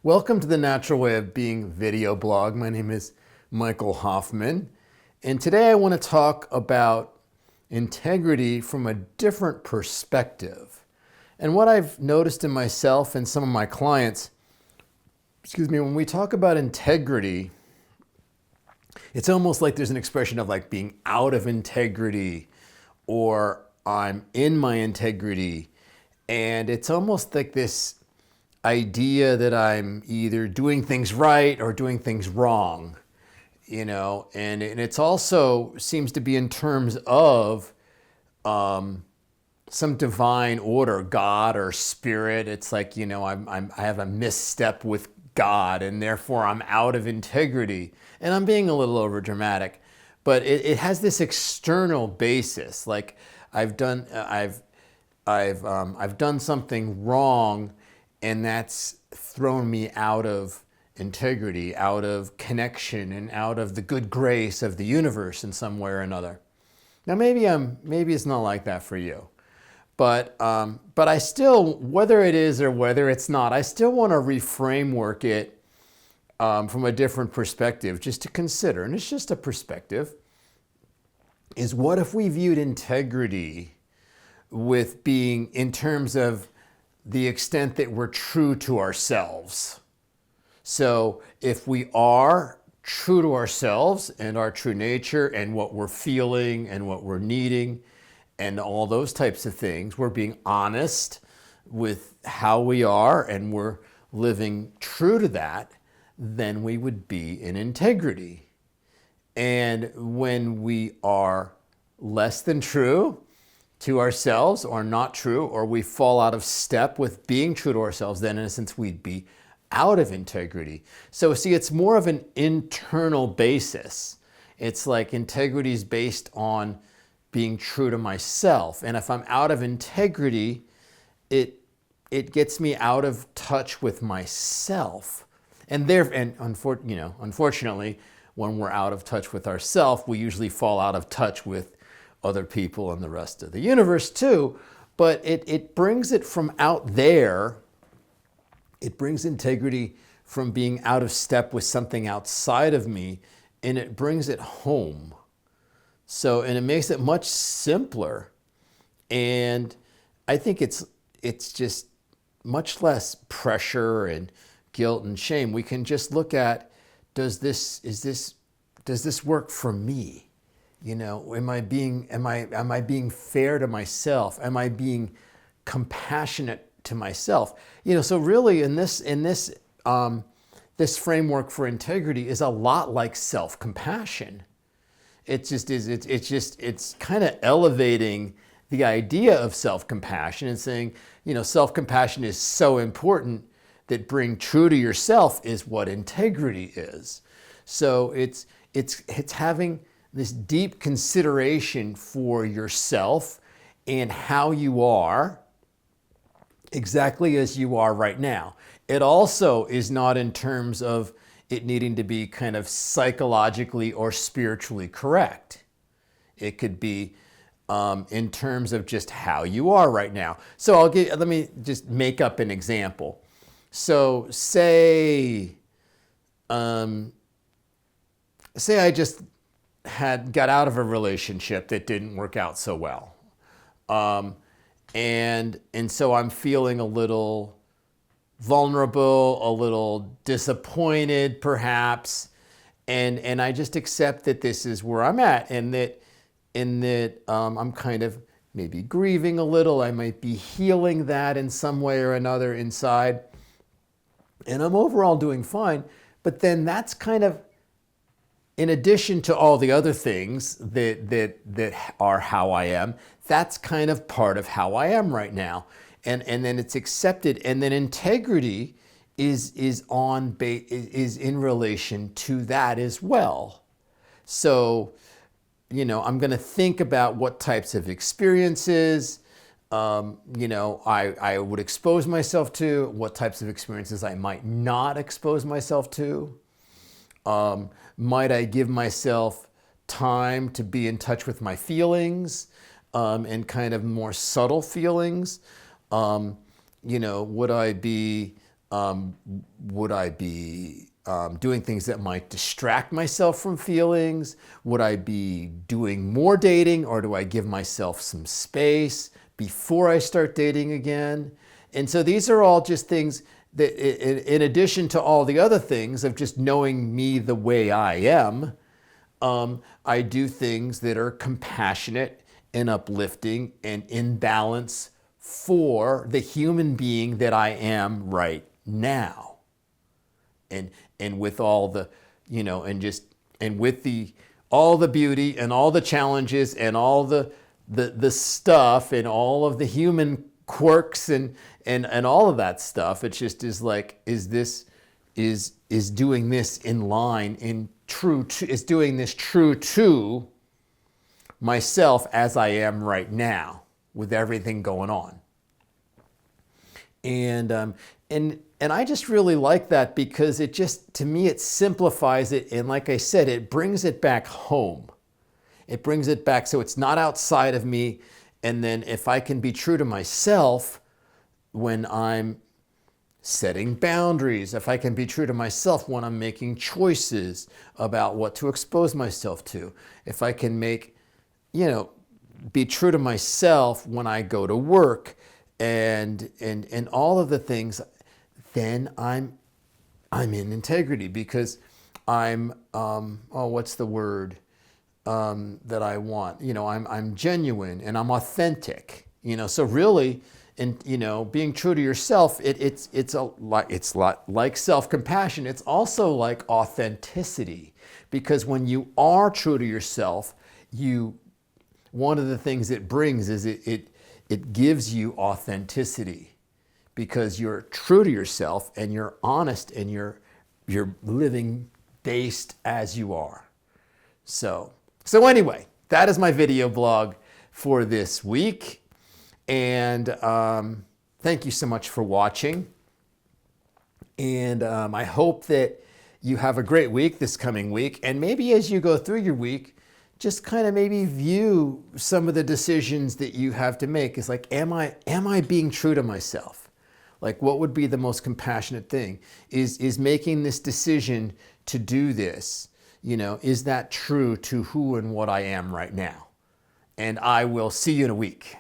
Welcome to the Natural Way of Being video blog. My name is Michael Hoffman, and today I want to talk about integrity from a different perspective. And what I've noticed in myself and some of my clients, when we talk about integrity, it's almost like there's an expression of like being out of integrity or I'm in my integrity. And it's almost like this idea that I'm either doing things right or doing things wrong, and it's also seems to be in terms of some divine order, God or spirit. It's like, I have a misstep with God and therefore I'm out of integrity. And I'm being a little over dramatic, but it has this external basis. Like I've done something wrong, and that's thrown me out of integrity, out of connection, and out of the good grace of the universe in some way or another. Now, maybe it's not like that for you, but I still, whether it is or whether it's not, I still want to reframework it from a different perspective, just to consider. And it's just a perspective. Is what if we viewed integrity with being in terms of the extent that we're true to ourselves? So if we are true to ourselves and our true nature and what we're feeling and what we're needing and all those types of things, we're being honest with how we are and we're living true to that, then we would be in integrity. And when we are less than true to ourselves or not true, or we fall out of step with being true to ourselves, then in a sense we'd be out of integrity. So see, it's more of an internal basis. It's like integrity is based on being true to myself. And if I'm out of integrity, it gets me out of touch with myself. And unfortunately, when we're out of touch with ourselves, we usually fall out of touch with other people and the rest of the universe too. But it brings it from out there. It brings integrity from being out of step with something outside of me, and it brings it home. So, and it makes it much simpler. And I think it's just much less pressure and guilt and shame. We can just look at, does this work for me? Am I being fair to myself? Am I being compassionate to myself? So really in this framework for integrity is a lot like self-compassion. It's kind of elevating the idea of self-compassion and saying, self-compassion is so important that being true to yourself is what integrity is. So it's having this deep consideration for yourself and how you are exactly as you are right now. It also is not in terms of it needing to be kind of psychologically or spiritually correct. It could be in terms of just how you are right now. So let me just make up an example. So say I just got out of a relationship that didn't work out so well. And so I'm feeling a little vulnerable, a little disappointed perhaps. And I just accept that this is where I'm at, and that I'm kind of maybe grieving a little. I might be healing that in some way or another inside. And I'm overall doing fine. But then that's kind of, in addition to all the other things that are how I am, that's kind of part of how I am right now. And then it's accepted. And then integrity is in relation to that as well. So, I'm going to think about what types of experiences, I would expose myself to, what types of experiences I might not expose myself to. Might I give myself time to be in touch with my feelings and kind of more subtle feelings? Would I be Would I be doing things that might distract myself from feelings? Would I be doing more dating, or do I give myself some space before I start dating again? And so these are all just things that, in addition to all the other things of just knowing me the way I am, I do things that are compassionate and uplifting and in balance for the human being that I am right now. And with all the, and with all the beauty and all the challenges and all the stuff and all of the human quirks and all of that stuff, it just is like, is doing this in line, is doing this true to myself as I am right now with everything going on. And I just really like that, because it just, to me, it simplifies it. And like I said, it brings it back home. It brings it back so it's not outside of me. And then if I can be true to myself when I'm setting boundaries, if I can be true to myself when I'm making choices about what to expose myself to, if I can be true to myself when I go to work and all of the things, then I'm in integrity, because I'm what's the word that I want? I'm genuine and I'm authentic. So really, and being true to yourself, it's a lot like self-compassion. It's also like authenticity, because when you are true to yourself, one of the things it brings is it gives you authenticity, because you're true to yourself and you're honest and you're living based as you are. So anyway, that is my video blog for this week. And thank you so much for watching. And I hope that you have a great week this coming week. And maybe as you go through your week, just kind of maybe view some of the decisions that you have to make. It's like, am I being true to myself? Like, what would be the most compassionate thing? Is making this decision to do this, is that true to who and what I am right now? And I will see you in a week.